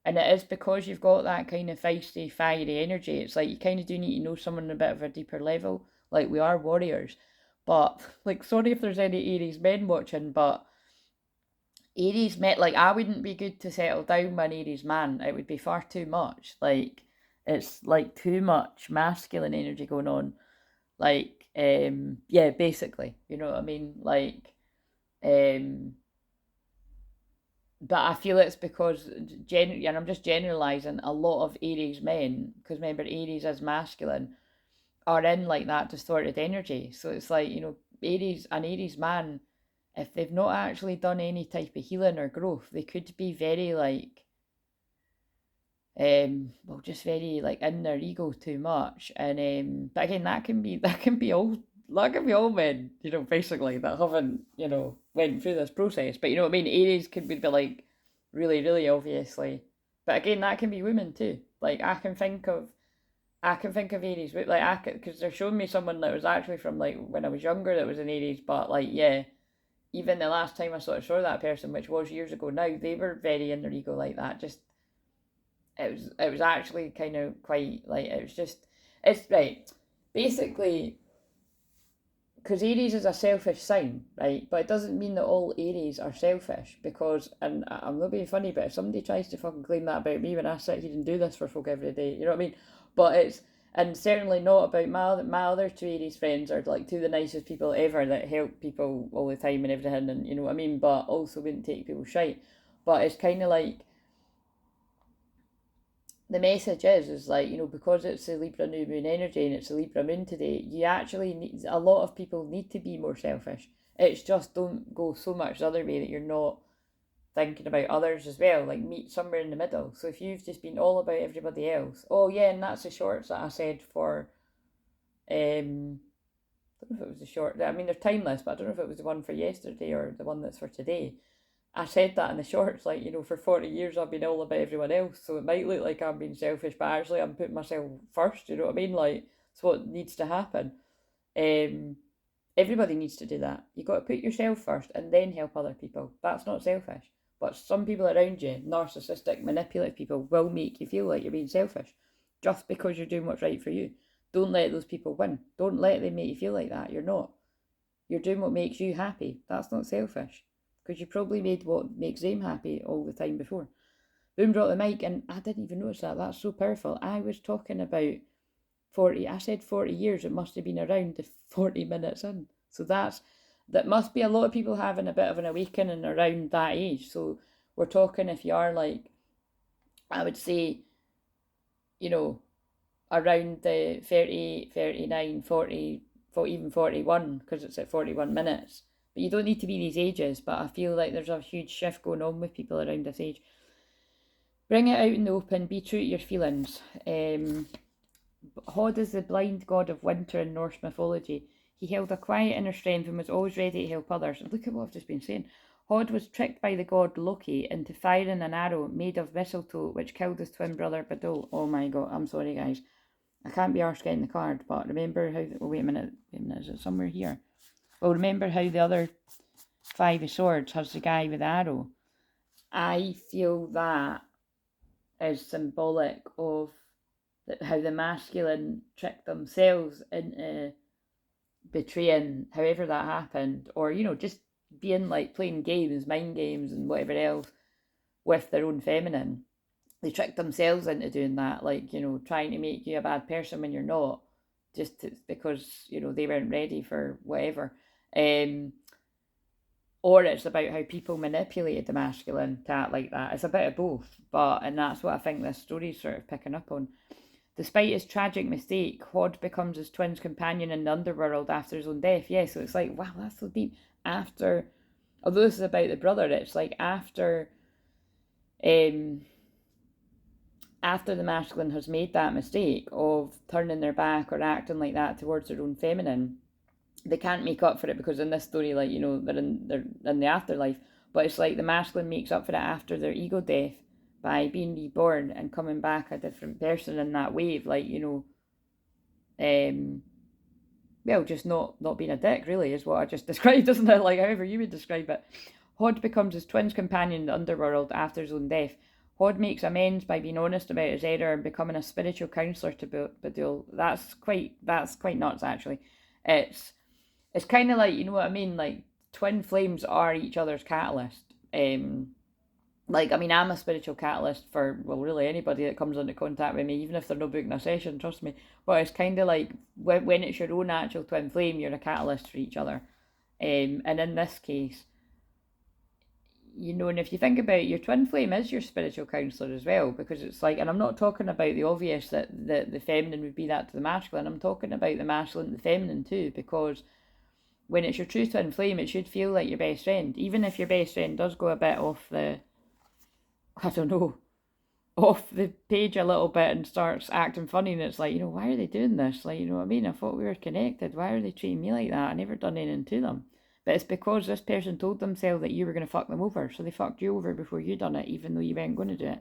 it is because you've got that kind of feisty, fiery energy. It's like you kind of do need to know someone on a bit of a deeper level. Like we are warriors. But like, sorry if there's any Aries men watching, but Aries men, like I wouldn't be good to settle down with an Aries man. It would be far too much. Like it's like too much masculine energy going on. Like, yeah, basically, you know what I mean? Like, but I feel it's because, and I'm just generalising, a lot of Aries men, because remember, Aries is masculine, are in like that distorted energy. So it's like, you know, an Aries man, if they've not actually done any type of healing or growth, they could be very like, well, just very like in their ego too much. And but again, that can be all men, you know, basically, that haven't, you know, went through this process. But you know what I mean? Aries could be like really, really obviously. But again, that can be women too. Like I can think of Aries, like because they're showing me someone that was actually from like when I was younger that was an Aries, but like yeah, even the last time I sort of saw that person, which was years ago now, they were very in their ego like that. Just it was actually kind of quite like it's right. Basically, because Aries is a selfish sign, right? But it doesn't mean that all Aries are selfish, because, and I'm not being funny, but if somebody tries to fucking claim that about me when I sit here and do this for folk every day, you know what I mean? But And certainly not about my other two Aries friends are like two of the nicest people ever that help people all the time and everything, and you know what I mean, but also wouldn't take people's shite. But it's kind of like, the message is like, you know, because it's a Libra new moon energy and it's a Libra moon today, you actually need, a lot of people need to be more selfish. It's just don't go so much the other way that you're not thinking about others as well. Like, meet somewhere in the middle. So if you've just been all about everybody else, oh yeah, and that's the shorts that I said for, I don't know if it was the short, I mean they're timeless, but I don't know if it was the one for yesterday or the one that's for today. I said that in the shorts, like, you know, for 40 years I've been all about everyone else, so it might look like I'm being selfish, but actually I'm putting myself first, you know what I mean? Like, it's what needs to happen. Everybody needs to do that. You've got to put yourself first and then help other people. That's not selfish. But some people around you, narcissistic, manipulative people, will make you feel like you're being selfish just because you're doing what's right for you. Don't let those people win. Don't let them make you feel like that. You're not. You're doing what makes you happy. That's not selfish. Because you probably made what makes them happy all the time before. Boom dropped the mic, and I didn't even notice that. That's so powerful. I was talking about 40. I said 40 years. It must have been around the 40 minutes in. So that must be a lot of people having a bit of an awakening around that age. So we're talking, if you are like, I would say, you know, around the 30, 39, 40, even 41, because it's at 41 minutes. But you don't need to be these ages, but I feel like there's a huge shift going on with people around this age. Bring it out in the open, be true to your feelings. Hod is the blind god of winter in Norse mythology. He held a quiet inner strength and was always ready to help others. And look at what I've just been saying. Hod was tricked by the god Loki into firing an arrow made of mistletoe, which killed his twin brother Badul. Oh my god, I'm sorry guys. I can't be arsed getting the card, but remember how... Oh, wait a minute, is it somewhere here? Well, remember how the other Five of Swords has the guy with the arrow? I feel that is symbolic of how the masculine tricked themselves into betraying, however that happened, or, you know, just being like playing games, mind games and whatever else with their own feminine. They tricked themselves into doing that, like, you know, trying to make you a bad person when you're not, just because, you know, they weren't ready for whatever. Or it's about how people manipulated the masculine to act like that. It's a bit of both, and that's what I think this story's sort of picking up on. Despite his tragic mistake, Hod becomes his twin's companion in the underworld after his own death. Yeah, so it's like, wow, that's so deep. Although this is about the brother, it's like after the masculine has made that mistake of turning their back or acting like that towards their own feminine, they can't make up for it, because in this story, like, you know, they're in the afterlife. But it's like the masculine makes up for it after their ego death by being reborn and coming back a different person in that wave, like, you know, well, just not being a dick, really, is what I just described, isn't it? Like, however you would describe it. Hod becomes his twin's companion in the underworld after his own death. Hod makes amends by being honest about his error and becoming a spiritual counsellor to Badul. That's quite nuts, actually. It's kind of like, you know what I mean, like, twin flames are each other's catalyst. Like, I mean, I'm a spiritual catalyst for, well, really anybody that comes into contact with me, even if they're not booking a session, trust me. But it's kind of like, when it's your own actual twin flame, you're a catalyst for each other. And in this case, you know, and if you think about it, your twin flame is your spiritual counsellor as well, because it's like, and I'm not talking about the obvious that the feminine would be that to the masculine, I'm talking about the masculine and the feminine too, because when it's your true twin flame, it should feel like your best friend, even if your best friend does go a bit off the, I don't know, off the page a little bit and starts acting funny, and it's like, you know, why are they doing this? Like, you know what I mean? I thought we were connected. Why are they treating me like that? I never done anything to them. But it's because this person told themselves that you were going to fuck them over, so they fucked you over before you done it, even though you weren't going to do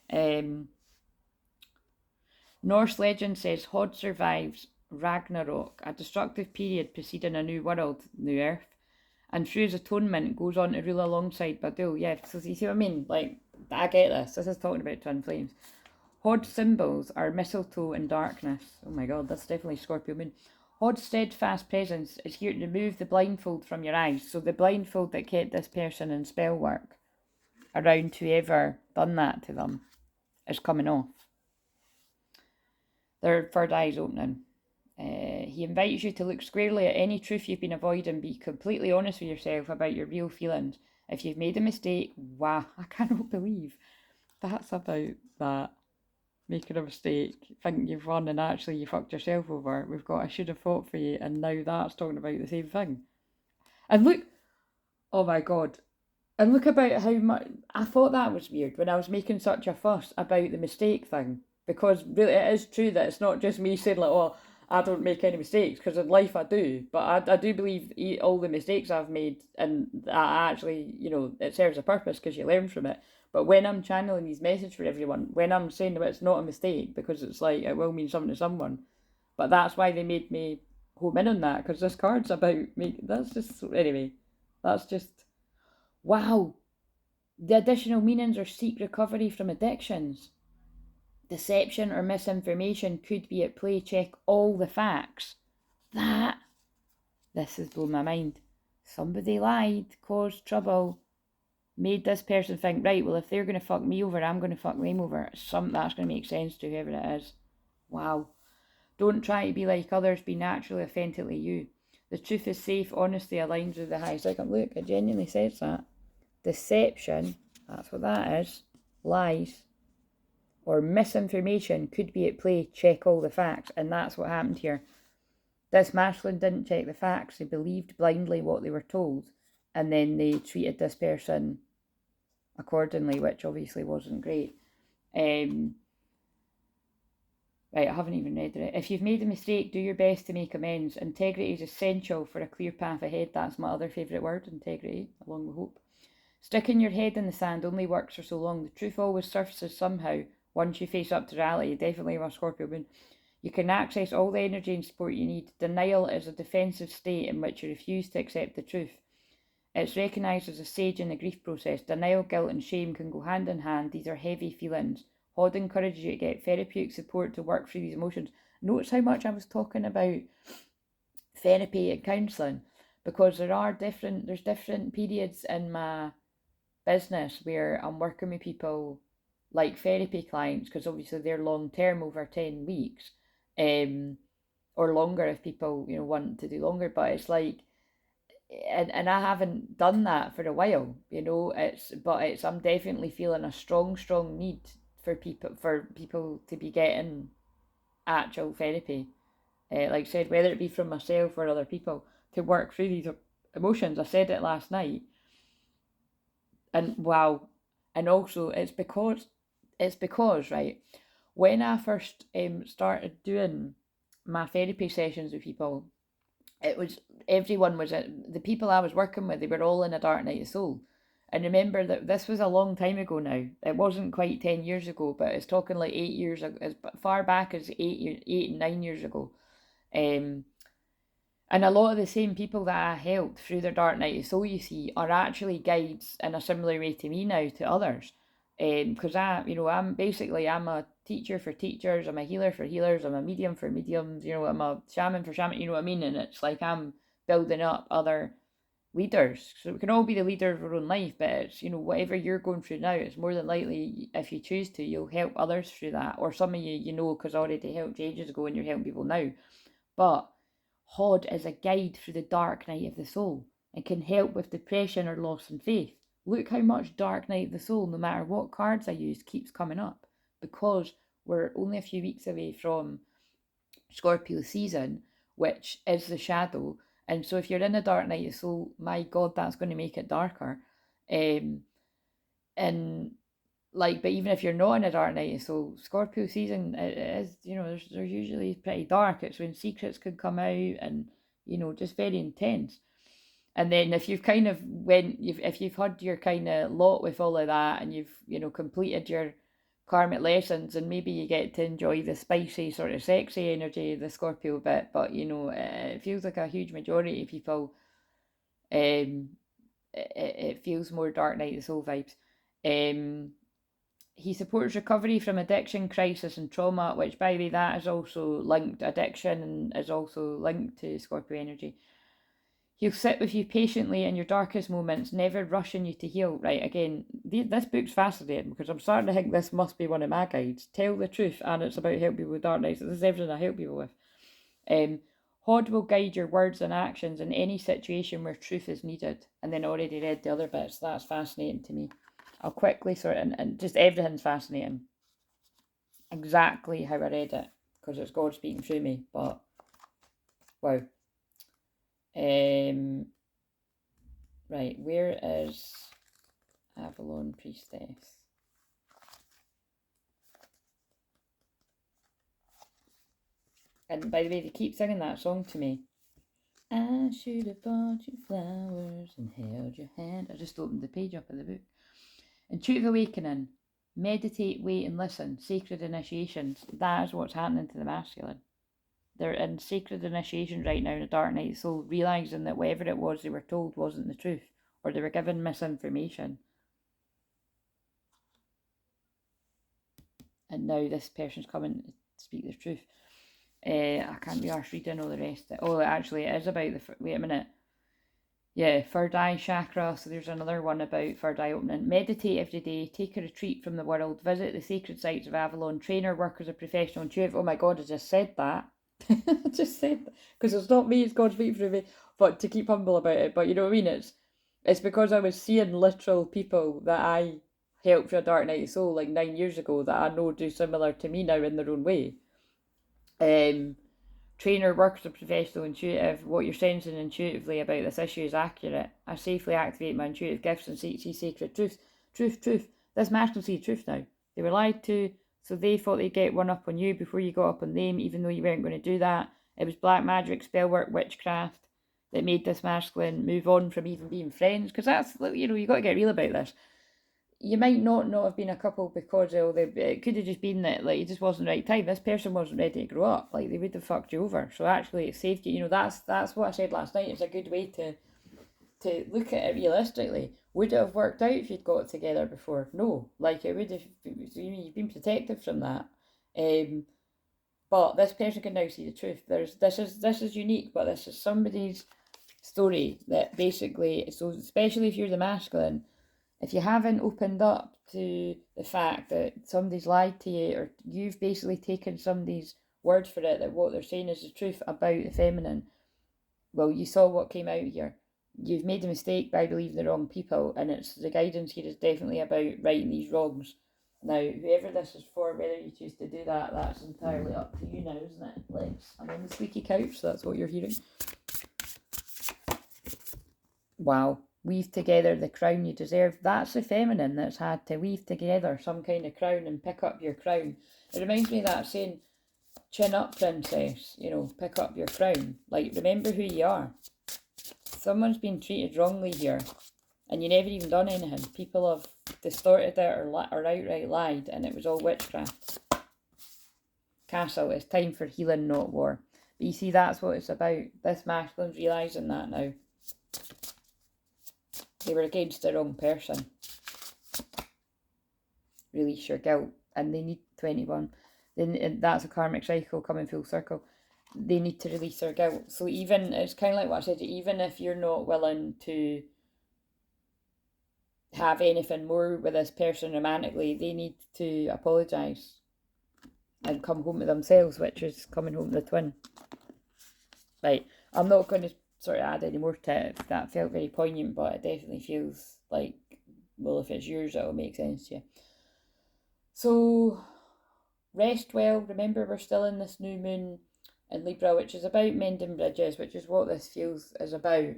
it. Norse legend says Hod survives Ragnarok, a destructive period preceding a new world, new earth, and through his atonement goes on to rule alongside Badul. Yeah, so you see what I mean? Like, I get this. This is talking about twin flames. Hod's symbols are mistletoe and darkness. Oh my god, that's definitely Scorpio moon. Hod's steadfast presence is here to remove the blindfold from your eyes. So the blindfold that kept this person in spell work around whoever done that to them is coming off. their third eye's opening. He invites you to look squarely at any truth you've been avoiding. Be completely honest with yourself about your real feelings. If you've made a mistake, wow, I cannot believe that's about that. Making a mistake, think you've won, and actually you fucked yourself over. We've got I should have fought for you, and now that's talking about the same thing. And look, oh my god. And look about how much I thought that was weird when I was making such a fuss about the mistake thing. Because really it is true that it's not just me saying like, oh, I don't make any mistakes, because in life I do. But I do believe all the mistakes I've made, and that actually, it serves a purpose because you learn from it. But when I'm channeling these messages for everyone, when I'm saying that it's not a mistake, because it's like it will mean something to someone. But that's why they made me home in on that, because this card's about me. That's just, anyway, that's just, wow. The additional meanings are seek recovery from addictions. Deception or misinformation could be at play. Check all the facts. This has blown my mind. Somebody lied, caused trouble, made this person think, right, well, if they're going to fuck me over, I'm going to fuck them over. That's going to make sense to whoever it is. Wow. Don't try to be like others. Be naturally, authentically you. The truth is safe. Honesty aligns with the highest outcome. Look, it genuinely says that. Deception, that's what that is. Lies or misinformation could be at play. Check all the facts. And that's what happened here. This masculine didn't check the facts. They believed blindly what they were told, and then they treated this person accordingly, which obviously wasn't great. Right, I haven't even read it. If you've made a mistake, do your best to make amends. Integrity is essential for a clear path ahead. That's my other favourite word, integrity, along with hope. Sticking your head in the sand only works for so long. The truth always surfaces somehow. Once you face up to reality, definitely my Scorpio moon, you can access all the energy and support you need. Denial is a defensive state in which you refuse to accept the truth. It's recognised as a stage in the grief process. Denial, guilt and shame can go hand in hand. These are heavy feelings. Hod encourages you to get therapeutic support to work through these emotions. Notice how much I was talking about therapy and counselling, because there's different periods in my business where I'm working with people like therapy clients, because obviously they're long term, over 10 weeks, or longer if people want to do longer. But it's like, and I haven't done that for a while, I'm definitely feeling a strong need for people to be getting actual therapy, like I said, whether it be from myself or other people, to work through these emotions. I said it last night, and wow. And also it's because right, when I first started doing my therapy sessions with people, it was everyone was the people I was working with, they were all in a dark night of soul. And remember that this was a long time ago now. It wasn't quite 10 years ago, but it's talking like 8 years ago, as far back as 8 and 9 years ago. And a lot of the same people that I helped through their dark night of soul, you see, are actually guides in a similar way to me now to others. Because I'm a teacher for teachers, I'm a healer for healers, I'm a medium for mediums, I'm a shaman for shaman, you know what I mean? And it's like I'm building up other leaders. So we can all be the leader of our own life, but it's, whatever you're going through now, it's more than likely, if you choose to, you'll help others through that. Or some of you, because I already helped ages ago and you're helping people now. But Hod is a guide through the dark night of the soul and can help with depression or loss in faith. Look how much dark night of the soul, no matter what cards I use, keeps coming up, because we're only a few weeks away from Scorpio season, which is the shadow. And so if you're in a dark night of soul, my God, that's going to make it darker. And like, but even if you're not in a dark night, so Scorpio season, it is, they're usually pretty dark. It's when secrets could come out, and just very intense. And then if you've kind of if you've had your kind of lot with all of that, and you've completed your karmic lessons, and maybe you get to enjoy the spicy sort of sexy energy of the Scorpio bit, but it feels like a huge majority of people, it feels more dark night of the soul vibes. He supports recovery from addiction, crisis and trauma, which, by the way, that is also linked, addiction is also linked to Scorpio energy. He'll sit with you patiently in your darkest moments, never rushing you to heal. Right, again, this book's fascinating because I'm starting to think this must be one of my guides. Tell the truth, and it's about helping people with dark nights. This is everything I help people with. Hod will guide your words and actions in any situation where truth is needed. And then I already read the other bits. That's fascinating to me. I'll quickly sort of, and just everything's fascinating. Exactly how I read it, because it's God speaking through me. But wow. Right, where is Avalon Priestess? And by the way, they keep singing that song to me. I should have bought you flowers and held your hand. I just opened the page up of the book. Intuitive awakening. Meditate, wait and listen. Sacred initiations. That is what's happening to the masculine. They're in sacred initiation right now in a dark night soul, realising that whatever it was they were told wasn't the truth, or they were given misinformation. And now this person's coming to speak the truth. I can't be arsed reading all the rest. Oh, actually, it is about the... Wait a minute. Yeah, third eye chakra. So there's another one about third eye opening. Meditate every day. Take a retreat from the world. Visit the sacred sites of Avalon. Train or work as a professional intuitive. Oh my God, I just said that. I just said that. Because it's not me, it's God speaking through me. But to keep humble about it. But you know what I mean? It's because I was seeing literal people that I helped for a dark night of soul like 9 years ago that I know do similar to me now in their own way. Trainer works as a professional intuitive. What you're sensing intuitively about this issue is accurate. I safely activate my intuitive gifts and see sacred truth. Truth. This masculine see truth now. They were lied to, so they thought they'd get one up on you before you got up on them, even though you weren't going to do that. It was black magic, spell work, witchcraft that made this masculine move on from even being friends. Because that's, you know, you got to get real about this. You might not have been a couple because it could have just been that like it just wasn't the right time. This person wasn't ready to grow up. Like they would have fucked you over. So actually, it saved you. You know, that's what I said last night. It's a good way to look at it realistically. Would it have worked out if you'd got together before? No. Like it would have. You've been protected from that. But this person can now see the truth. This is unique, but this is somebody's story that basically. So especially if you're the masculine. If you haven't opened up to the fact that somebody's lied to you, or you've basically taken somebody's word for it that what they're saying is the truth about the feminine, well, you saw what came out here. You've made a mistake by believing the wrong people, and it's the guidance here is definitely about righting these wrongs. Now, whoever this is for, whether you choose to do that, that's entirely up to you now, isn't it? I'm on the squeaky couch, so that's what you're hearing. Wow. Weave together the crown you deserve. That's the feminine that's had to weave together some kind of crown and pick up your crown. It reminds me of that saying, chin up, princess, you know, pick up your crown. Like, remember who you are. Someone's been treated wrongly here, and you never even done anything. People have distorted it or outright lied, and it was all witchcraft. Castle, it's time for healing, not war. But you see, that's what it's about. This masculine's realising that now. They were against the wrong person. Release your guilt. And they need 21. Then that's a karmic cycle coming full circle. They need to release their guilt. So even, it's kind of like what I said, even if you're not willing to have anything more with this person romantically, they need to apologise and come home to themselves, which is coming home to the twin. Right, I'm not going to sort of add any more to it. That felt very poignant, but it definitely feels like, well, if it's yours, it'll make sense to you. So, rest well. Remember, we're still in this new moon in Libra, which is about mending bridges, which is what this feels is about.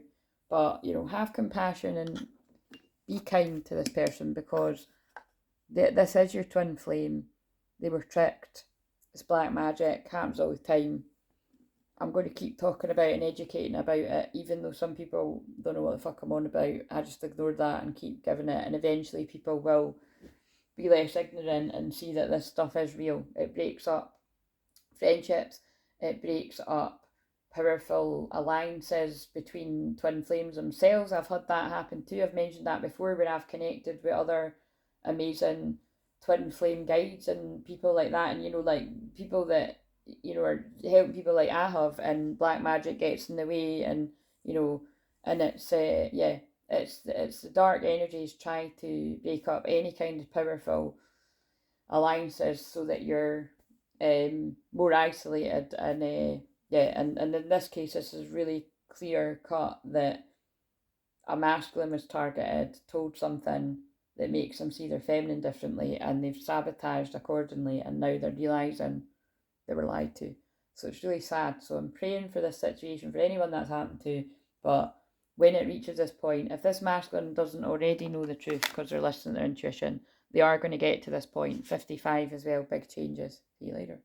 But, you know, have compassion and be kind to this person, because this is your twin flame. They were tricked. It's black magic, happens all the time. I'm going to keep talking about and educating about it, even though some people don't know what the fuck I'm on about. I just ignore that and keep giving it, and eventually people will be less ignorant and see that this stuff is real. It breaks up friendships, it breaks up powerful alliances between twin flames themselves. I've had that happen too. I've mentioned that before, where I've connected with other amazing twin flame guides and people like that, and you know, like people that, you know, are helping people like I have, and black magic gets in the way, and you know, And it's yeah, it's the dark energies trying to break up any kind of powerful alliances so that you're more isolated. And yeah, and in this case, this is really clear cut that a masculine was targeted, told something that makes them see their feminine differently, and they've sabotaged accordingly, and now they're realising they were lied to. So it's really sad. So I'm praying for this situation for anyone that's happened to, but when it reaches this point, if this masculine doesn't already know the truth because they're listening to their intuition, they are going to get to this point. 55 as well, big changes. See you later.